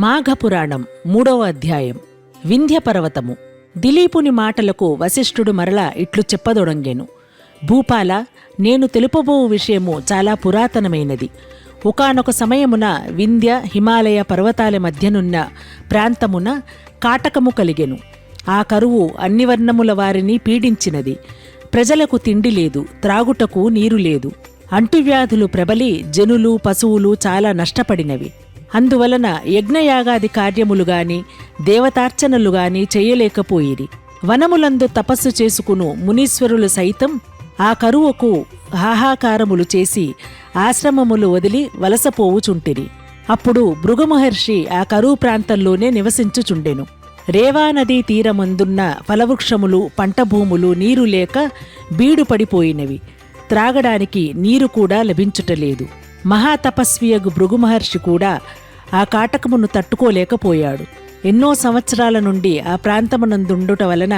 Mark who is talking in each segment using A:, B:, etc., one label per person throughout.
A: మాఘపురాణం 3వ అధ్యాయం. వింధ్య పర్వతము. దిలీపుని మాటలకు వశిష్ఠుడు మరలా ఇట్లు చెప్పదొడంగెను. భూపాల, నేను తెలుపబోవు విషయము చాలా పురాతనమైనది. ఒకానొక సమయమున వింధ్య హిమాలయ పర్వతాల మధ్యనున్న ప్రాంతమున కాటకము కలిగెను. ఆ కరువు అన్ని వర్ణముల వారిని పీడించినది. ప్రజలకు తిండి లేదు, త్రాగుటకు నీరు లేదు. అంటువ్యాధులు ప్రబలి జనులు పశువులు చాలా నష్టపడినవి. అందువలన యజ్ఞయాగాది కార్యములుగాని దేవతార్చనలుగాని చెయ్యలేకపోయిరి. వనములందు తపస్సు చేసుకును మునీశ్వరులు సైతం ఆ కరువుకు హాహాకారములు చేసి ఆశ్రమములు వదిలి వలసపోవుచుంటిరి. అప్పుడు భృగుమహర్షి ఆ కరువు ప్రాంతంలోనే నివసించుచుండెను. రేవానదీ తీరమందున్న ఫలవృక్షములు పంటభూములు నీరు లేక బీడుపడిపోయినవి. త్రాగడానికి నీరు కూడా లభించుటలేదు. మహాతపస్వియగు భృగుమహర్షి కూడా ఆ కాటకమును తట్టుకోలేకపోయాడు. ఎన్నో సంవత్సరాల నుండి ఆ ప్రాంతమునందుండుట వలన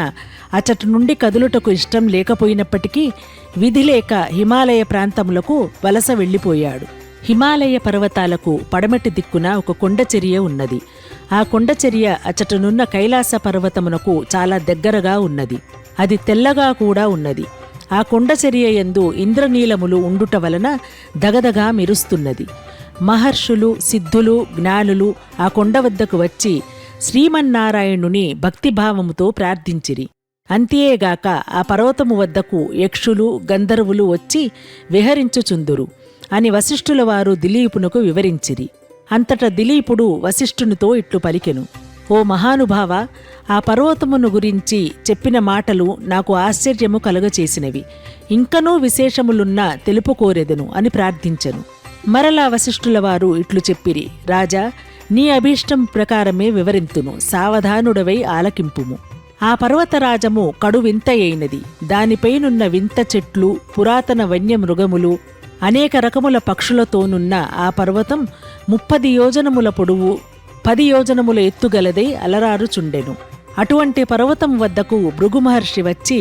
A: అచటి నుండి కదులుటకు ఇష్టం లేకపోయినప్పటికీ విధిలేక హిమాలయ ప్రాంతములకు వలస వెళ్ళిపోయాడు. హిమాలయ పర్వతాలకు పడమటి దిక్కున ఒక కొండచర్య ఉన్నది. ఆ కొండచర్య అచటనున్న కైలాస పర్వతమునకు చాలా దగ్గరగా ఉన్నది. అది తెల్లగా కూడా ఉన్నది. ఆ కొండచర్య యందు ఇంద్రనీలములు ఉండుట వలన దగదగా మెరుస్తున్నది. మహర్షులు సిద్ధులు జ్ఞానులు ఆ కొండ వద్దకు వచ్చి శ్రీమన్నారాయణుని భక్తిభావముతో ప్రార్థించిరి. అంతేగాక ఆ పర్వతము వద్దకు యక్షులు గంధర్వులు వచ్చి విహరించుచుందురు అని వశిష్ఠుల వారు దిలీపునకు వివరించిరి. అంతట దిలీపుడు వశిష్ఠునితో ఇట్లు పలికెను. ఓ మహానుభావ, ఆ పర్వతమును గురించి చెప్పిన మాటలు నాకు ఆశ్చర్యము కలుగచేసినవి. ఇంకనూ విశేషములున్నా తెలుపుకోరెదను అని ప్రార్థించెను. మరలా వశిష్ఠుల వారు ఇట్లు చెప్పిరి. రాజా, నీ అభీష్టం ప్రకారమే వివరింతును, సావధానుడవై ఆలకింపుము. ఆ పర్వతరాజము కడు వింతయైనది. దానిపైనున్న వింత చెట్లు, పురాతన వన్యమృగములు, అనేక రకముల పక్షులతోనున్న ఆ పర్వతం 30 యోజనముల పొడవు 10 యోజనముల ఎత్తుగలదై అలరారుచుండెను. అటువంటి పర్వతం వద్దకు భృగుమహర్షి వచ్చి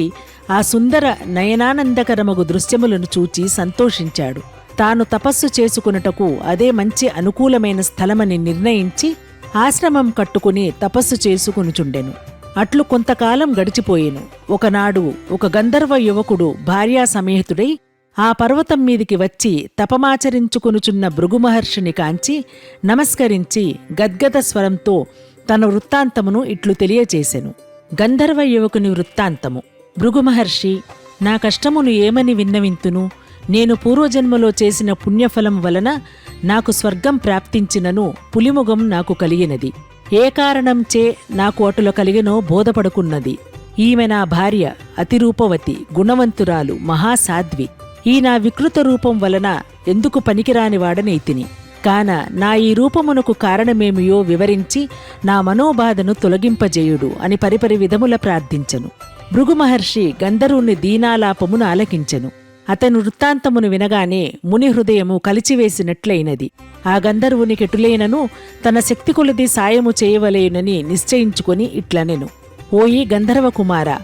A: ఆ సుందర నయనానందకరమగు దృశ్యములను చూచి సంతోషించాడు. తాను తపస్సు చేసుకున్నటకు అదే మంచి అనుకూలమైన స్థలమని నిర్ణయించి ఆశ్రమం కట్టుకుని తపస్సు చేసుకునుచుండెను. అట్లు కొంతకాలం గడిచిపోయెను. ఒకనాడు ఒక గంధర్వ యువకుడు భార్యా సమేతుడై ఆ పర్వతం మీదికి వచ్చి తపమాచరించుకొనుచున్న భృగుమహర్షిని కాంచి నమస్కరించి గద్గద స్వరంతో తన వృత్తాంతమును ఇట్లు తెలియచేసెను. గంధర్వ యువకుని వృత్తాంతము. భృగుమహర్షి, నా కష్టమును ఏమని విన్నవింతును? నేను పూర్వజన్మలో చేసిన పుణ్యఫలం వలన నాకు స్వర్గం ప్రాప్తించినను పులిముఖం నాకు కలిగినది. ఏ కారణంచే నాకు అటుల కలిగినో బోధపడుకున్నది. ఈమె నా భార్య, అతిరూపవతి, గుణవంతురాలు, మహాసాధ్వి. ఈ నా వికృత రూపం వలన ఎందుకు పనికిరాని వాడనైతిని. కాన నా ఈ రూపమునకు కారణమేమియో వివరించి నా మనోబాధను తొలగింపజేయుడు అని పరిపరి విధముల ప్రార్థించెను. భృగుమహర్షి గంధర్వుని దీనాలాపమును ఆలకించెను. అతను వృత్తాంతమును వినగానే ముని హృదయము కలిచివేసినట్లయినది. ఆ గంధర్వునికెటులేనను తన శక్తి కొలది సాయము చేయవలేనని నిశ్చయించుకొని ఇట్లనెను. ఓయి గంధర్వ కుమారా,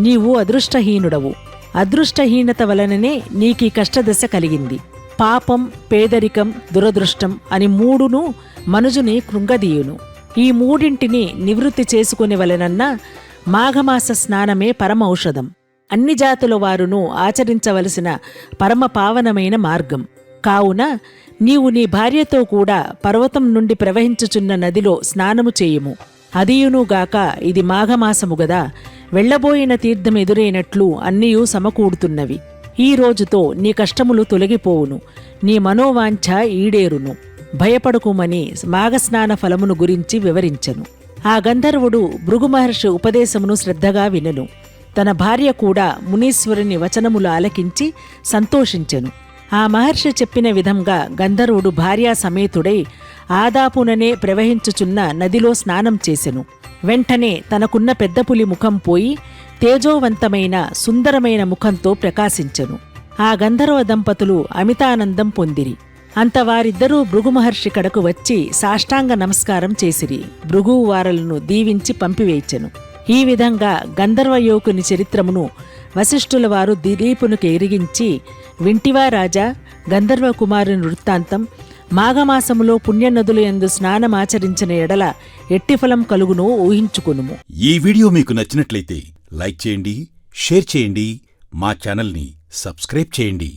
A: నీవు అదృష్టహీనుడవు. అదృష్టహీనత వలననే నీకీ కష్టదశ కలిగింది. పాపం, పేదరికం, దురదృష్టం అని మూడును మనుజుని కృంగదీయును. ఈ మూడింటిని నివృత్తి చేసుకునే వలనన్నా మాఘమాస స్నానమే పరమౌషధం. అన్ని జాతుల వారును ఆచరించవలసిన పరమ పావనమైన మార్గం. కావున నీవు నీ భార్యతో కూడా పర్వతం నుండి ప్రవహించుచున్న నదిలో స్నానము చేయుము. అదియునుగాక ఇది మాఘమాసము గదా, వెళ్లబోయిన తీర్థం ఎదురైనట్లు అన్నీయూ సమకూడుతున్నవి. ఈ రోజుతో నీ కష్టములు తొలగిపోవును, నీ మనోవాంఛ ఈడేరును. భయపడుకుమని మాఘస్నాన ఫలమును గురించి వివరించెను. ఆ గంధర్వుడు భృగుమహర్షి ఉపదేశమును శ్రద్ధగా వినెను. తన భార్య కూడా మునీశ్వరుని వచనములు ఆలకించి సంతోషించెను. ఆ మహర్షి చెప్పిన విధంగా గంధర్వుడు భార్యా సమేతుడై ఆదాపుననే ప్రవహించుచున్న నదిలో స్నానం చేసెను. వెంటనే తనకున్న పెద్ద పులి ముఖం పోయి తేజోవంతమైన సుందరమైన ముఖంతో ప్రకాశించెను. ఆ గంధర్వ దంపతులు అమితానందం పొందిరి. అంత వారిద్దరూ భృగుమహర్షి కడకు వచ్చి సాష్టాంగ నమస్కారం చేసిరి. భృగువు వారలను దీవించి పంపివేచెను. ఈ విధంగా గంధర్వ యువకుని చరిత్రమును వశిష్ఠుల వారు దిలీపునికి ఎరిగించి, వింటివా రాజా, గంధర్వ కుమారుని వృత్తాంతం మాఘమాసములో పుణ్యనదులు యందు స్నానమాచరించిన ఎడల ఎట్టి ఫలం కలుగునో ఊహించుకొనుము.
B: ఈ వీడియో మీకు నచ్చినట్లయితే లైక్ చేయండి, షేర్ చేయండి, మా ఛానల్ని సబ్స్క్రైబ్ చేయండి.